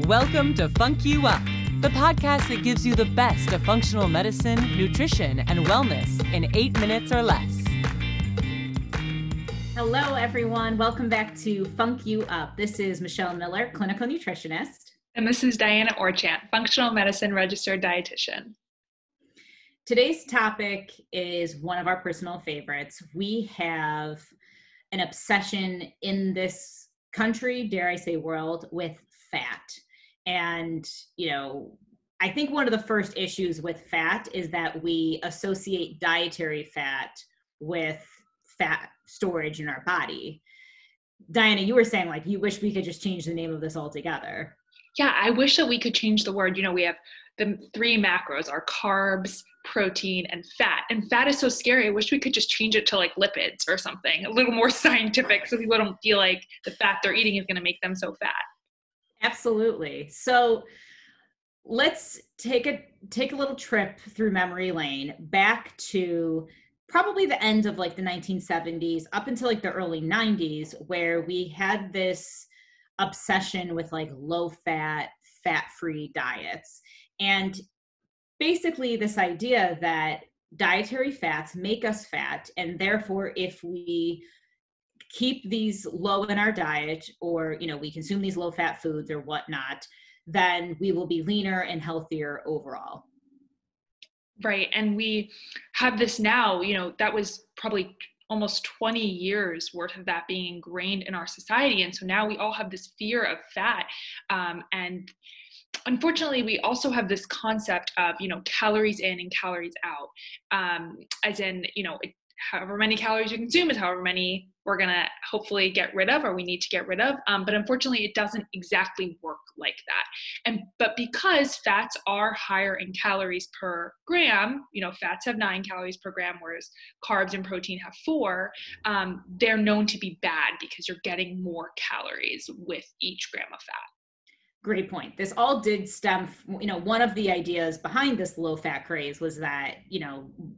Welcome to FUNC You UP, the podcast that gives you the best of functional medicine, nutrition, and wellness in 8 minutes or less. Hello, everyone. Welcome back to FUNC You UP. This is Michelle Miller, clinical nutritionist. And this is Diana Orchant, functional medicine registered dietitian. Today's topic is one of our personal favorites. We have an obsession in this country, dare I say world, with fat. And, I think one of the first issues with fat is that we associate dietary fat with fat storage in our body. Diana, you were saying you wish we could just change the name of this altogether. Yeah, I wish that we could change the word. We have the 3 macros are carbs, protein, and fat. And fat is so scary. I wish we could just change it to lipids or something, a little more scientific, so people don't feel like the fat they're eating is going to make them so fat. Absolutely. So let's take a little trip through memory lane back to probably the end of the 1970s up until the early 90s, where we had this obsession with low fat, fat-free diets. And basically this idea that dietary fats make us fat, and therefore if we keep these low in our diet, or we consume these low fat foods or whatnot, then we will be leaner and healthier overall. Right. And we have this now, that was probably almost 20 years worth of that being ingrained in our society. And so now we all have this fear of fat. And unfortunately, we also have this concept of, calories in and calories out, as in, however many calories you consume is however many we're going to hopefully get rid of, or we need to get rid of. But unfortunately, it doesn't exactly work like that. But because fats are higher in calories per gram, fats have 9 calories per gram, whereas carbs and protein have 4, they're known to be bad because you're getting more calories with each gram of fat. Great point. This all did stem, one of the ideas behind this low fat craze was that,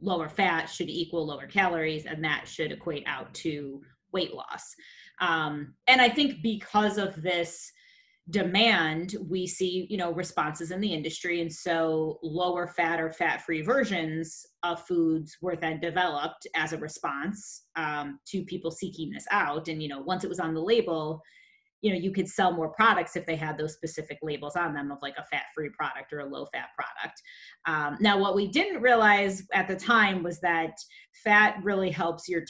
lower fat should equal lower calories, and that should equate out to weight loss. And I think because of this demand, we see, responses in the industry. And so lower fat or fat-free versions of foods were then developed as a response to people seeking this out. And, once it was on the label, you could sell more products if they had those specific labels on them of a fat-free product or a low-fat product. Now, what we didn't realize at the time was that fat really helps the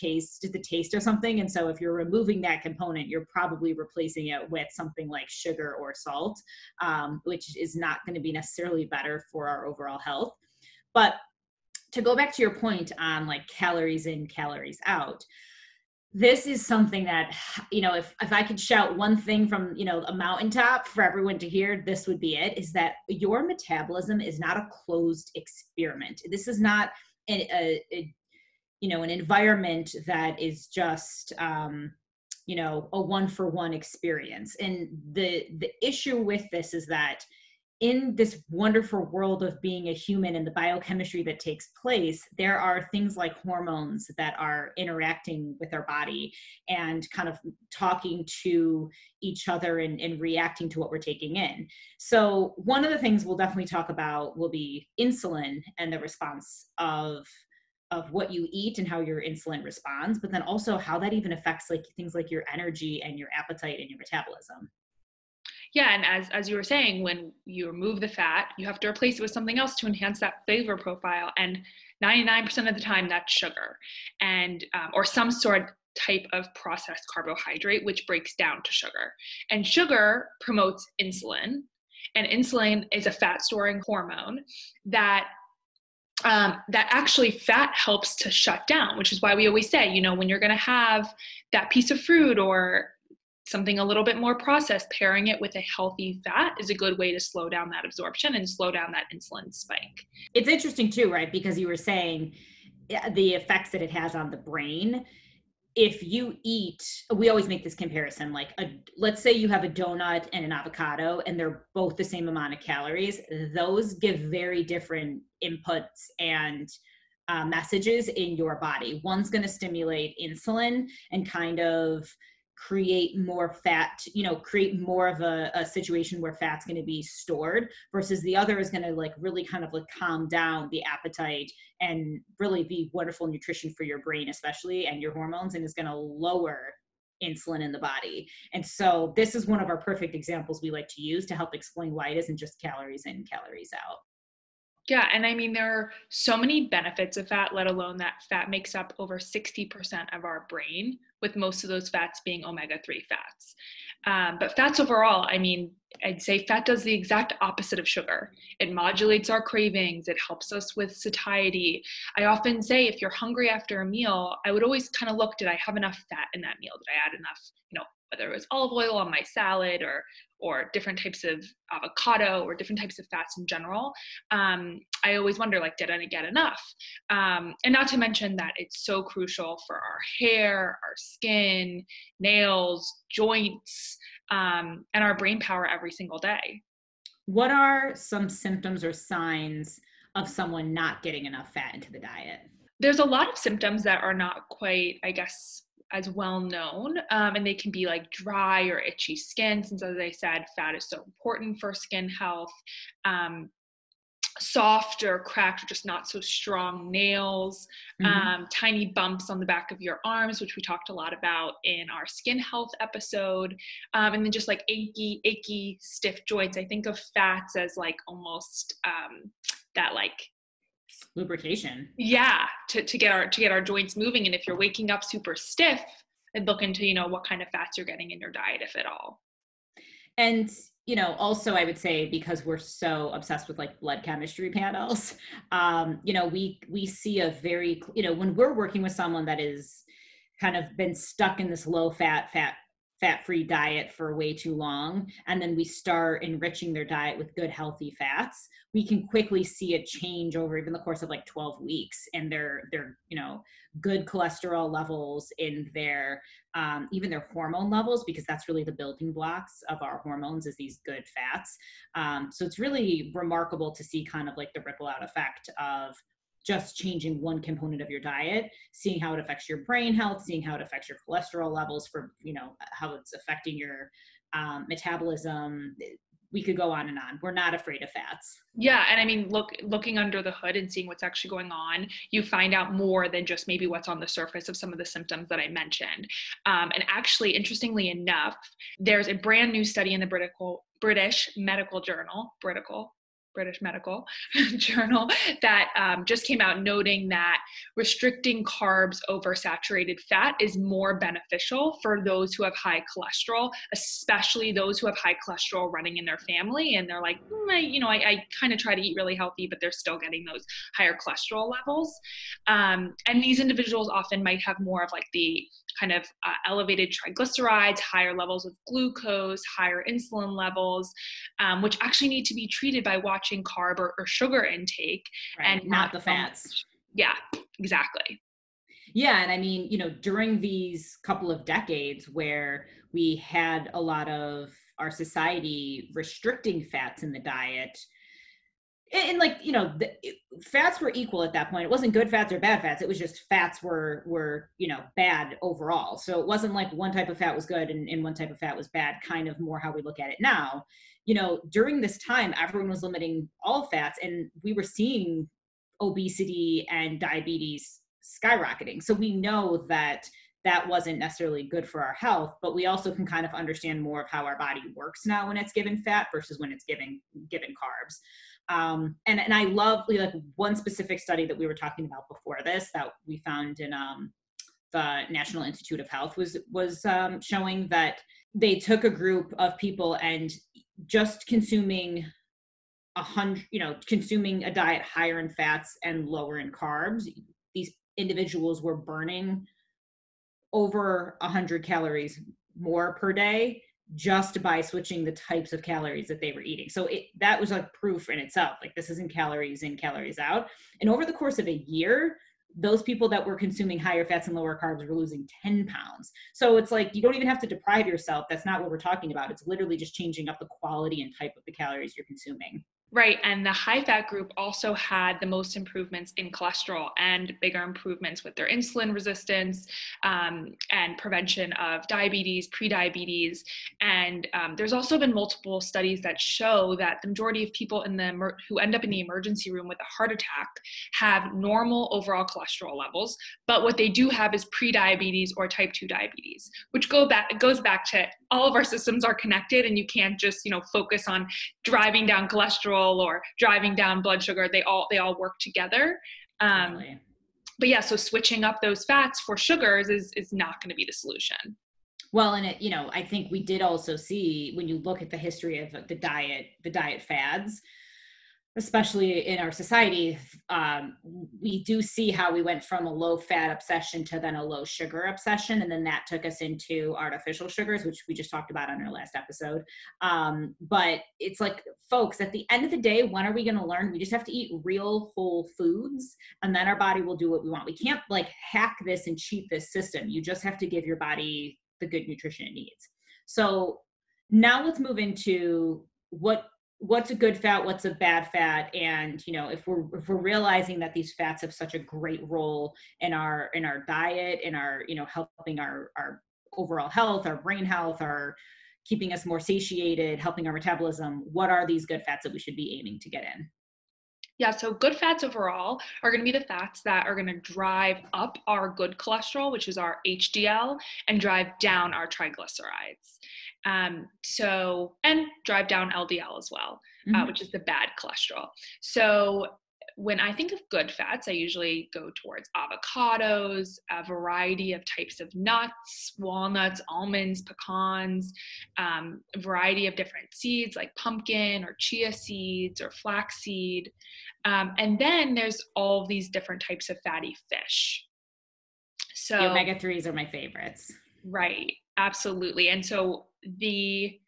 taste of something. And so if you're removing that component, you're probably replacing it with something like sugar or salt, which is not going to be necessarily better for our overall health. But to go back to your point on calories in, calories out, this is something that, if I could shout one thing from, a mountaintop for everyone to hear, this would be it, is that your metabolism is not a closed experiment. This is not an environment that is just, a 1-for-1 experience. And the issue with this is that in this wonderful world of being a human and the biochemistry that takes place, there are things like hormones that are interacting with our body and kind of talking to each other and reacting to what we're taking in. So one of the things we'll definitely talk about will be insulin and the response of what you eat and how your insulin responds, but then also how that even affects things like your energy and your appetite and your metabolism. Yeah, and as you were saying, when you remove the fat, you have to replace it with something else to enhance that flavor profile. And 99% of the time, that's sugar, and or some type of processed carbohydrate, which breaks down to sugar. And sugar promotes insulin, and insulin is a fat-storing hormone that actually fat helps to shut down, which is why we always say, when you're going to have that piece of fruit or something a little bit more processed, pairing it with a healthy fat is a good way to slow down that absorption and slow down that insulin spike. It's interesting too, right? Because you were saying the effects that it has on the brain. If you eat, we always make this comparison, let's say you have a donut and an avocado and they're both the same amount of calories. Those give very different inputs and messages in your body. One's going to stimulate insulin and kind of create more fat, create more of a situation where fat's going to be stored, versus the other is going to like really kind of like calm down the appetite and really be wonderful nutrition for your brain, especially, and your hormones, and is going to lower insulin in the body. And so this is one of our perfect examples we like to use to help explain why it isn't just calories in, calories out. Yeah, and I mean, there are so many benefits of fat, let alone that fat makes up over 60% of our brain, with most of those fats being omega-3 fats. But fats overall, I mean, I'd say fat does the exact opposite of sugar. It modulates our cravings. It helps us with satiety. I often say if you're hungry after a meal, I would always kind of look, did I have enough fat in that meal? Did I add enough, whether it was olive oil on my salad or different types of avocado or different types of fats in general. I always wonder, like, did I get enough? And not to mention that it's so crucial for our hair, our skin, nails, joints, and our brain power every single day. What are some symptoms or signs of someone not getting enough fat into the diet? There's a lot of symptoms that are not quite, I guess, as well known, and they can be like dry or itchy skin, since, as I said, fat is so important for skin health. Soft or cracked or just not so strong nails, tiny bumps on the back of your arms, which we talked a lot about in our skin health episode, and then just like achy, stiff joints. I think of fats as like almost that like lubrication. Yeah, to get our joints moving. And if you're waking up super stiff, I'd look into, what kind of fats you're getting in your diet, if at all. And, also I would say, because we're so obsessed with like blood chemistry panels, we see a very, when we're working with someone that is kind of been stuck in this low fat-free diet for way too long, and then we start enriching their diet with good, healthy fats, we can quickly see a change over even the course of like 12 weeks in their good cholesterol levels, in their even their hormone levels, because that's really the building blocks of our hormones, is these good fats. So it's really remarkable to see kind of like the ripple out effect of just changing one component of your diet, seeing how it affects your brain health, seeing how it affects your cholesterol levels, for, how it's affecting your metabolism. We could go on and on. We're not afraid of fats. Yeah. And I mean, looking under the hood and seeing what's actually going on, you find out more than just maybe what's on the surface of some of the symptoms that I mentioned. And actually, interestingly enough, there's a brand new study in the British Medical Journal, British Medical Journal, that just came out, noting that restricting carbs over saturated fat is more beneficial for those who have high cholesterol, especially those who have high cholesterol running in their family. And they're like, I kind of try to eat really healthy, but they're still getting those higher cholesterol levels. And these individuals often might have more of like the kind of elevated triglycerides, higher levels of glucose, higher insulin levels, which actually need to be treated by watching carb or sugar intake, right, and not the fats. Yeah, exactly. Yeah. And I mean, during these couple of decades where we had a lot of our society restricting fats in the diet, and like, fats were equal at that point. It wasn't good fats or bad fats. It was just fats were, bad overall. So it wasn't like one type of fat was good and one type of fat was bad, kind of more how we look at it now. During this time, everyone was limiting all fats, and we were seeing obesity and diabetes skyrocketing. So we know that wasn't necessarily good for our health, but we also can kind of understand more of how our body works now when it's given fat versus when it's given carbs. And I love, like, one specific study that we were talking about before this that we found in the National Institute of Health was showing that they took a group of people and just consuming consuming a diet higher in fats and lower in carbs. These individuals were burning over 100 calories more per day just by switching the types of calories that they were eating. So that was like proof in itself, like, this isn't calories in, calories out. And over the course of a year, those people that were consuming higher fats and lower carbs were losing 10 pounds. So it's like, you don't even have to deprive yourself. That's not what we're talking about. It's literally just changing up the quality and type of the calories you're consuming. Right. And the high fat group also had the most improvements in cholesterol and bigger improvements with their insulin resistance, and prevention of diabetes, prediabetes. And there's also been multiple studies that show that the majority of people who end up in the emergency room with a heart attack have normal overall cholesterol levels. But what they do have is prediabetes or type 2 diabetes, which goes back to all of our systems are connected, and you can't just, focus on driving down cholesterol or driving down blood sugar. They all work together. Totally. But yeah, so switching up those fats for sugars is not going to be the solution. Well, and I think we did also see, when you look at the history of the diet fads, especially in our society, we do see how we went from a low fat obsession to then a low sugar obsession. And then that took us into artificial sugars, which we just talked about on our last episode. But it's like, folks, at the end of the day, when are we going to learn? We just have to eat real whole foods, and then our body will do what we want. We can't hack this and cheat this system. You just have to give your body the good nutrition it needs. So now let's move into what's a good fat, what's a bad fat. And, if we're realizing that these fats have such a great role in our diet, in our, helping our overall health, our brain health, our keeping us more satiated, helping our metabolism, what are these good fats that we should be aiming to get in? Yeah, so good fats overall are going to be the fats that are going to drive up our good cholesterol, which is our HDL, and drive down our triglycerides. And drive down LDL as well, which is the bad cholesterol. So when I think of good fats, I usually go towards avocados, a variety of types of nuts, walnuts, almonds, pecans, a variety of different seeds like pumpkin or chia seeds or flaxseed. And then there's all these different types of fatty fish. So the omega-3s are my favorites. Right, absolutely. And so the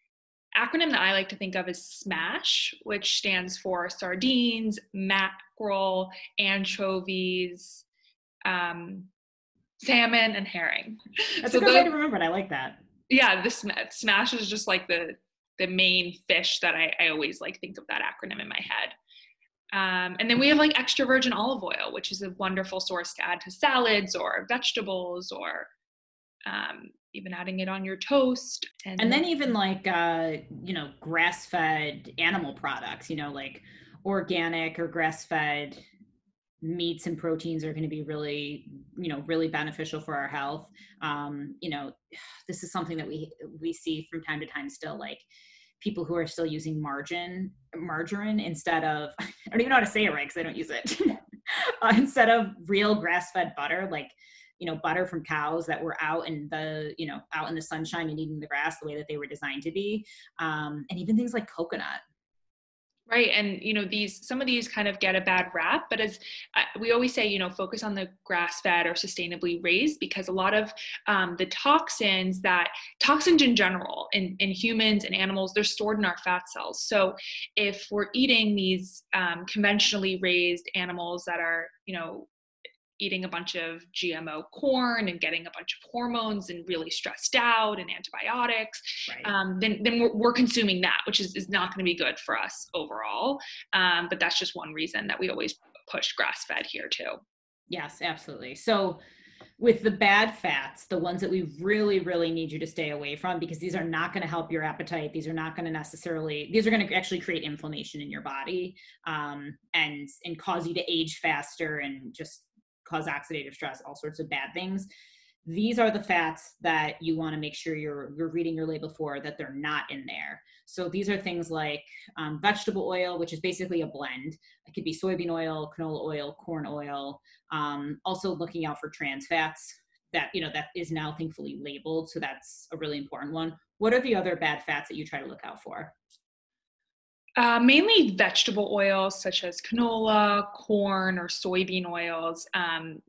acronym that I like to think of is SMASH, which stands for sardines, mackerel, anchovies, salmon, and herring. That's a good way to remember it. I like that. Yeah, the SMASH is just like the main fish that I always think of that acronym in my head. And then we have extra virgin olive oil, which is a wonderful source to add to salads or vegetables, or even adding it on your toast. And then even grass-fed animal products, organic or grass-fed meats and proteins are going to be really, really beneficial for our health. This is something that we see from time to time still, people who are still using margarine instead of, I don't even know how to say it right because I don't use it, instead of real grass-fed butter, butter from cows that were out in the sunshine and eating the grass the way that they were designed to be. And even things like coconut. Right. And, some of these kind of get a bad rap, but as we always say, focus on the grass-fed or sustainably raised, because a lot of the toxins in general in humans and animals, they're stored in our fat cells. So if we're eating these conventionally raised animals that are, eating a bunch of GMO corn and getting a bunch of hormones and really stressed out and antibiotics, right. Then we're consuming that, which is not going to be good for us overall. But that's just one reason that we always push grass-fed here too. Yes, absolutely. So with the bad fats, the ones that we really, really need you to stay away from, because these are not going to help your appetite. These are not going to these are going to actually create inflammation in your body, and cause you to age faster and just cause oxidative stress, all sorts of bad things. These are the fats that you want to make sure you're reading your label for, that they're not in there. So these are things like vegetable oil, which is basically a blend. It could be soybean oil, canola oil, corn oil. Also looking out for trans fats that is now thankfully labeled. So that's a really important one. What are the other bad fats that you try to look out for? Mainly vegetable oils such as canola, corn, or soybean oils.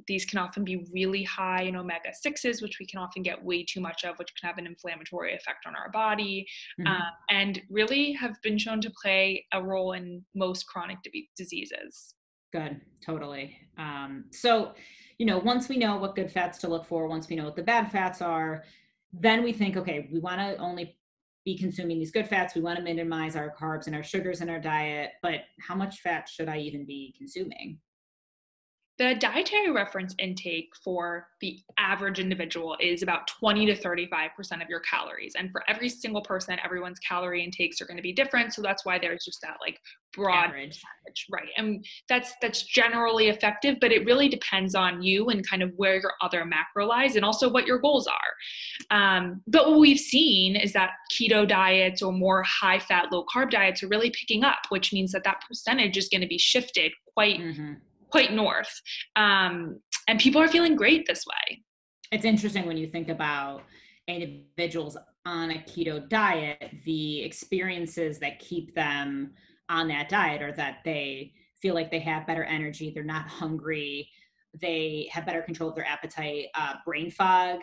These can often be really high in omega-6s, which we can often get way too much of, which can have an inflammatory effect on our body, and really have been shown to play a role in most chronic diseases. Good, totally. So, once we know what good fats to look for, once we know what the bad fats are, then we think, okay, we want to only be consuming these good fats. We want to minimize our carbs and our sugars in our diet, but how much fat should I even be consuming? The dietary reference intake for the average individual is about 20 to 35% of your calories. And for every single person, everyone's calorie intakes are going to be different. So that's why there's just that like broad Average. percentage, right? And that's generally effective, but it really depends on you and kind of where your other macro lies and also what your goals are. But what we've seen is that keto diets or more high fat, low carb diets are really picking up, which means that that percentage is going to be shifted quite north. And people are feeling great this way. It's interesting when you think about individuals on a keto diet, the experiences that keep them on that diet are that they feel like they have better energy, they're not hungry, they have better control of their appetite, brain fog,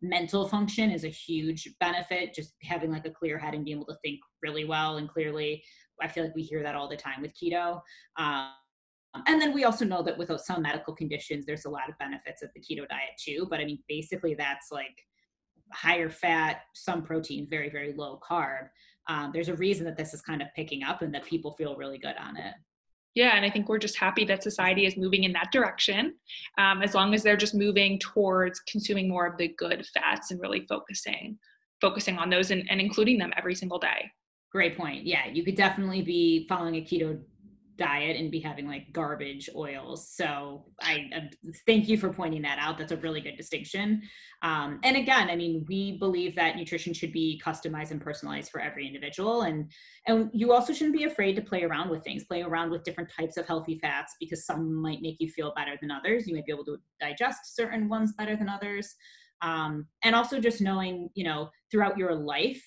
mental function is a huge benefit, just having like a clear head and being able to think really well and clearly. I feel like we hear that all the time with keto. And then we also know that with some medical conditions, there's a lot of benefits of the keto diet too. But I mean, basically that's like higher fat, some protein, very, very low carb. There's a reason that this is kind of picking up and that people feel really good on it. Yeah, and I think we're just happy that society is moving in that direction, as long as they're just moving towards consuming more of the good fats and really focusing on those and including them every single day. Great point. Yeah, you could definitely be following a keto diet and be having like garbage oils. So I thank you for pointing that out. That's a really good distinction. And again, I mean, we believe that nutrition should be customized and personalized for every individual. And you also shouldn't be afraid to play around with things, play around with different types of healthy fats, because some might make you feel better than others. You might be able to digest certain ones better than others. And also just knowing, throughout your life,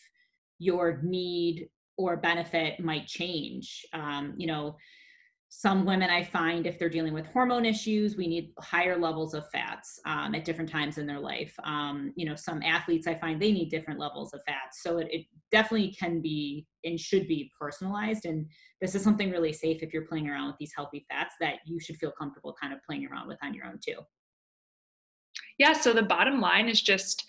your need or benefit might change. Some women I find, if they're dealing with hormone issues, we need higher levels of fats at different times in their life. Some athletes I find they need different levels of fats. So it definitely can be and should be personalized. And this is something really safe if you're playing around with these healthy fats that you should feel comfortable kind of playing around with on your own too. Yeah, so the bottom line is just,